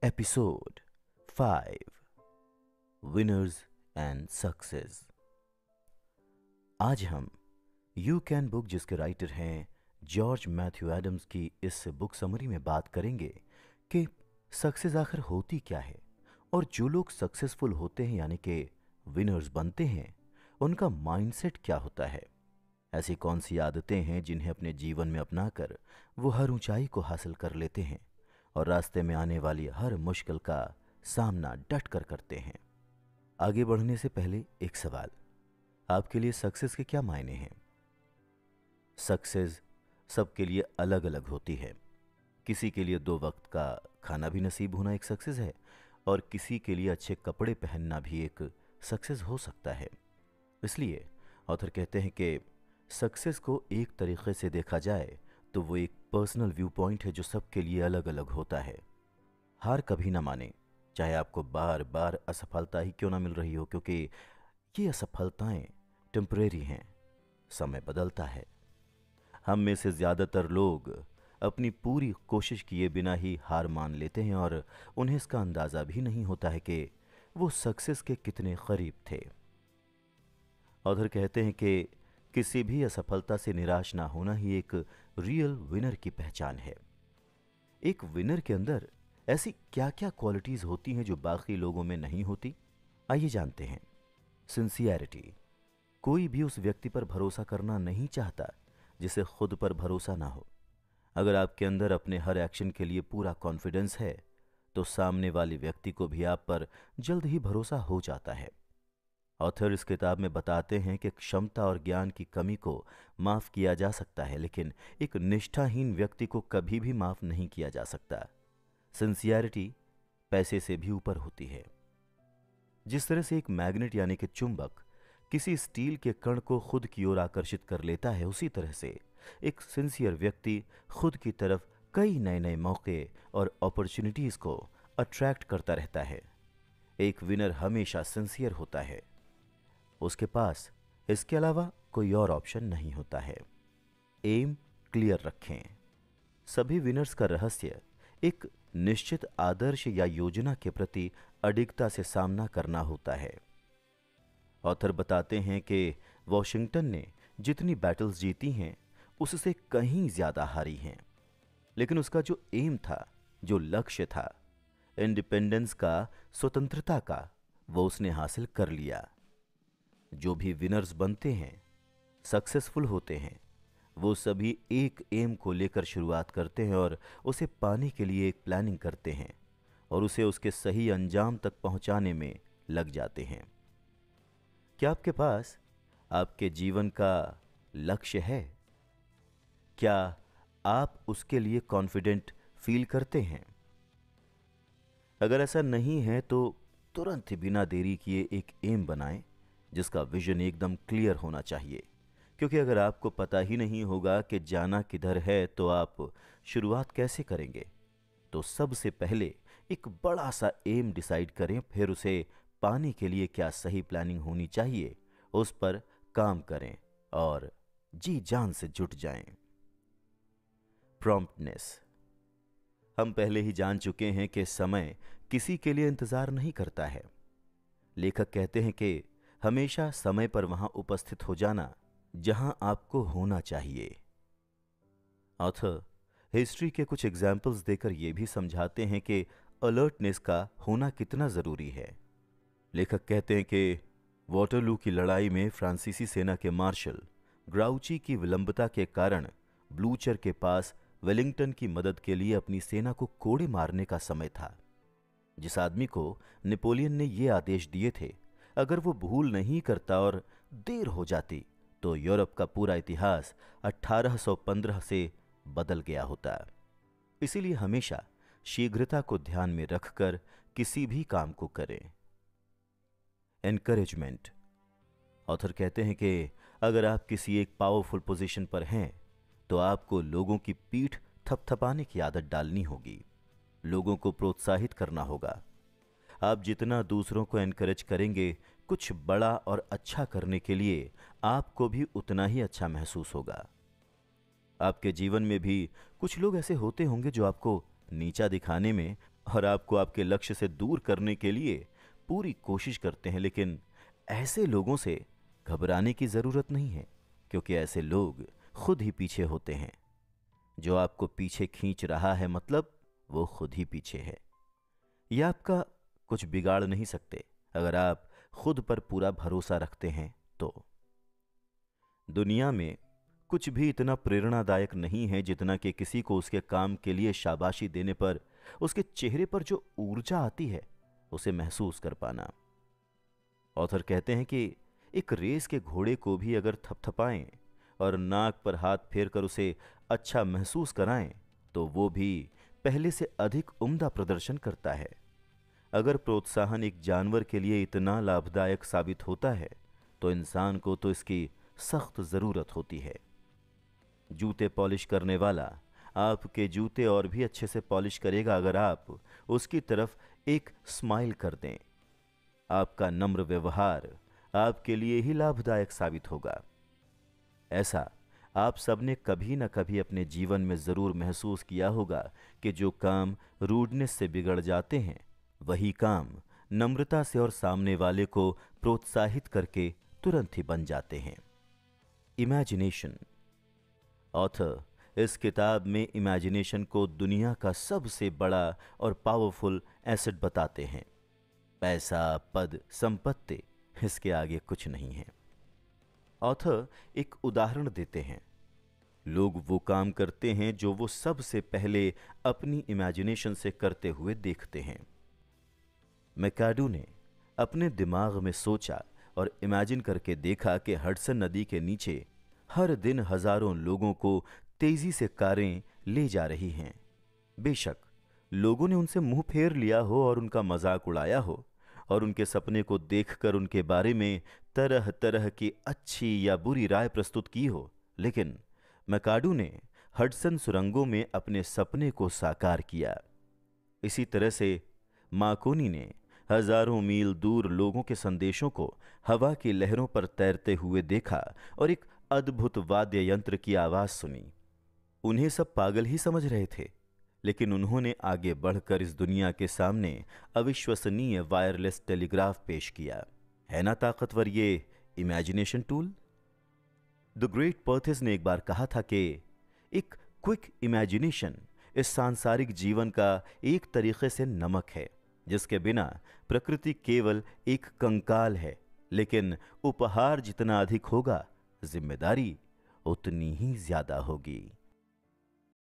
Episode 5 winners and success. आज हम you can book, जिसके राइटर हैं जॉर्ज मैथ्यू एडम्स, की इस बुक समरी में बात करेंगे कि सक्सेस आखिर होती क्या है और जो लोग सक्सेसफुल होते हैं यानी कि विनर्स बनते हैं, उनका माइंडसेट क्या होता है। ऐसी कौन सी आदतें हैं जिन्हें अपने जीवन में अपनाकर वो हर ऊंचाई को हासिल कर लेते हैं और रास्ते में आने वाली हर मुश्किल का सामना डट कर करते हैं। आगे बढ़ने से पहले एक सवाल, आपके लिए सक्सेस के क्या मायने हैं? सक्सेस सबके लिए अलग अलग होती है। किसी के लिए 2 वक्त का खाना भी नसीब होना एक सक्सेस है और किसी के लिए अच्छे कपड़े पहनना भी एक सक्सेस हो सकता है। इसलिए ऑथर कहते हैं कि सक्सेस को एक तरीके से देखा जाए तो वो एक पर्सनल व्यू पॉइंट है जो सबके लिए अलग अलग होता है। हार कभी ना माने, चाहे आपको बार बार असफलता ही क्यों ना मिल रही हो, क्योंकि ये असफलताएं टेम्परेरी हैं, समय बदलता है। हम में से ज़्यादातर लोग अपनी पूरी कोशिश किए बिना ही हार मान लेते हैं और उन्हें इसका अंदाज़ा भी नहीं होता है कि वो सक्सेस के कितने करीब थे। ऑथर कहते हैं कि किसी भी असफलता से निराश ना होना ही एक रियल विनर की पहचान है। एक विनर के अंदर ऐसी क्या क्या क्वालिटीज होती हैं जो बाकी लोगों में नहीं होती, आइए जानते हैं। सिंसियरिटी, कोई भी उस व्यक्ति पर भरोसा करना नहीं चाहता जिसे खुद पर भरोसा ना हो। अगर आपके अंदर अपने हर एक्शन के लिए पूरा कॉन्फिडेंस है तो सामने वाले व्यक्ति को भी आप पर जल्द ही भरोसा हो जाता है। ऑथर इस किताब में बताते हैं कि क्षमता और ज्ञान की कमी को माफ किया जा सकता है, लेकिन एक निष्ठाहीन व्यक्ति को कभी भी माफ नहीं किया जा सकता। सिंसियरिटी पैसे से भी ऊपर होती है। जिस तरह से एक मैग्नेट यानी कि चुंबक किसी स्टील के कण को खुद की ओर आकर्षित कर लेता है, उसी तरह से एक सिंसियर व्यक्ति खुद की तरफ कई नए नए मौके और अपॉर्चुनिटीज को अट्रैक्ट करता रहता है। एक विनर हमेशा सिंसियर होता है, उसके पास इसके अलावा कोई और ऑप्शन नहीं होता है। एम क्लियर रखें। सभी विनर्स का रहस्य एक निश्चित आदर्श या योजना के प्रति अडिगता से सामना करना होता है। ऑथर बताते हैं कि वॉशिंगटन ने जितनी बैटल्स जीती हैं उससे कहीं ज्यादा हारी हैं, लेकिन उसका जो एम था, जो लक्ष्य था, इंडिपेंडेंस का, स्वतंत्रता का, वो उसने हासिल कर लिया। जो भी विनर्स बनते हैं, सक्सेसफुल होते हैं, वो सभी एक एम को लेकर शुरुआत करते हैं और उसे पाने के लिए एक प्लानिंग करते हैं और उसे उसके सही अंजाम तक पहुंचाने में लग जाते हैं। क्या आपके पास आपके जीवन का लक्ष्य है? क्या आप उसके लिए कॉन्फिडेंट फील करते हैं? अगर ऐसा नहीं है तो तुरंत ही बिना देरी किए एक एम बनाएं जिसका विजन एकदम क्लियर होना चाहिए, क्योंकि अगर आपको पता ही नहीं होगा कि जाना किधर है तो आप शुरुआत कैसे करेंगे। तो सबसे पहले एक बड़ा सा एम डिसाइड करें, फिर उसे पाने के लिए क्या सही प्लानिंग होनी चाहिए उस पर काम करें और जी जान से जुट जाएं। प्रॉम्प्टनेस, हम पहले ही जान चुके हैं कि समय किसी के लिए इंतजार नहीं करता है। लेखक कहते हैं कि हमेशा समय पर वहां उपस्थित हो जाना जहां आपको होना चाहिए। ऑथर हिस्ट्री के कुछ एग्जाम्पल्स देकर यह भी समझाते हैं कि अलर्टनेस का होना कितना जरूरी है। लेखक कहते हैं कि वाटरलू की लड़ाई में फ्रांसीसी सेना के मार्शल ग्राउची की विलंबता के कारण ब्लूचर के पास वेलिंगटन की मदद के लिए अपनी सेना को कोड़े मारने का समय था। जिस आदमी को नेपोलियन ने ये आदेश दिए थे, अगर वो भूल नहीं करता और देर हो जाती तो यूरोप का पूरा इतिहास 1815 से बदल गया होता। इसीलिए हमेशा शीघ्रता को ध्यान में रखकर किसी भी काम को करें। एनकरेजमेंट, ऑथर कहते हैं कि अगर आप किसी एक पावरफुल पोजीशन पर हैं तो आपको लोगों की पीठ थपथपाने की आदत डालनी होगी, लोगों को प्रोत्साहित करना होगा। आप जितना दूसरों को एनकरेज करेंगे कुछ बड़ा और अच्छा करने के लिए आपको भी उतना ही अच्छा महसूस होगा। आपके जीवन में भी कुछ लोग ऐसे होते होंगे जो आपको नीचा दिखाने में और आपको आपके लक्ष्य से दूर करने के लिए पूरी कोशिश करते हैं, लेकिन ऐसे लोगों से घबराने की ज़रूरत नहीं है, क्योंकि ऐसे लोग खुद ही पीछे होते हैं। जो आपको पीछे खींच रहा है मतलब वो खुद ही पीछे है। ये आपका कुछ बिगाड़ नहीं सकते अगर आप खुद पर पूरा भरोसा रखते हैं तो। दुनिया में कुछ भी इतना प्रेरणादायक नहीं है जितना कि किसी को उसके काम के लिए शाबाशी देने पर उसके चेहरे पर जो ऊर्जा आती है उसे महसूस कर पाना। ऑथर कहते हैं कि एक रेस के घोड़े को भी अगर थपथपाएं और नाक पर हाथ फेर कर उसे अच्छा महसूस कराएं तो वो भी पहले से अधिक उम्दा प्रदर्शन करता है। अगर प्रोत्साहन एक जानवर के लिए इतना लाभदायक साबित होता है तो इंसान को तो इसकी सख्त ज़रूरत होती है। जूते पॉलिश करने वाला आपके जूते और भी अच्छे से पॉलिश करेगा अगर आप उसकी तरफ एक स्माइल कर दें। आपका नम्र व्यवहार आपके लिए ही लाभदायक साबित होगा। ऐसा आप सबने कभी न कभी अपने जीवन में ज़रूर महसूस किया होगा कि जो काम रूडनेस से बिगड़ जाते हैं वही काम नम्रता से और सामने वाले को प्रोत्साहित करके तुरंत ही बन जाते हैं। इमेजिनेशन। ऑथर इस किताब में इमेजिनेशन को दुनिया का सबसे बड़ा और पावरफुल एसेट बताते हैं। पैसा, पद, संपत्ति इसके आगे कुछ नहीं है। ऑथर एक उदाहरण देते हैं। लोग वो काम करते हैं जो वो सबसे पहले अपनी इमेजिनेशन से करते हुए देखते हैं। मैकाडू ने अपने दिमाग में सोचा और इमेजिन करके देखा कि हडसन नदी के नीचे हर दिन हजारों लोगों को तेजी से कारें ले जा रही हैं। बेशक लोगों ने उनसे मुंह फेर लिया हो और उनका मजाक उड़ाया हो और उनके सपने को देखकर उनके बारे में तरह तरह की अच्छी या बुरी राय प्रस्तुत की हो, लेकिन मैकाडू ने हडसन सुरंगों में अपने सपने को साकार किया। इसी तरह से मार्कोनी ने हजारों मील दूर लोगों के संदेशों को हवा की लहरों पर तैरते हुए देखा और एक अद्भुत वाद्य यंत्र की आवाज सुनी। उन्हें सब पागल ही समझ रहे थे, लेकिन उन्होंने आगे बढ़कर इस दुनिया के सामने अविश्वसनीय वायरलेस टेलीग्राफ पेश किया। है ना ताकतवर ये इमेजिनेशन टूल? द ग्रेट पर्थिस ने एक बार कहा था कि एक क्विक इमेजिनेशन इस सांसारिक जीवन का एक तरीके से नमक है, जिसके बिना प्रकृति केवल एक कंकाल है, लेकिन उपहार जितना अधिक होगा जिम्मेदारी उतनी ही ज्यादा होगी।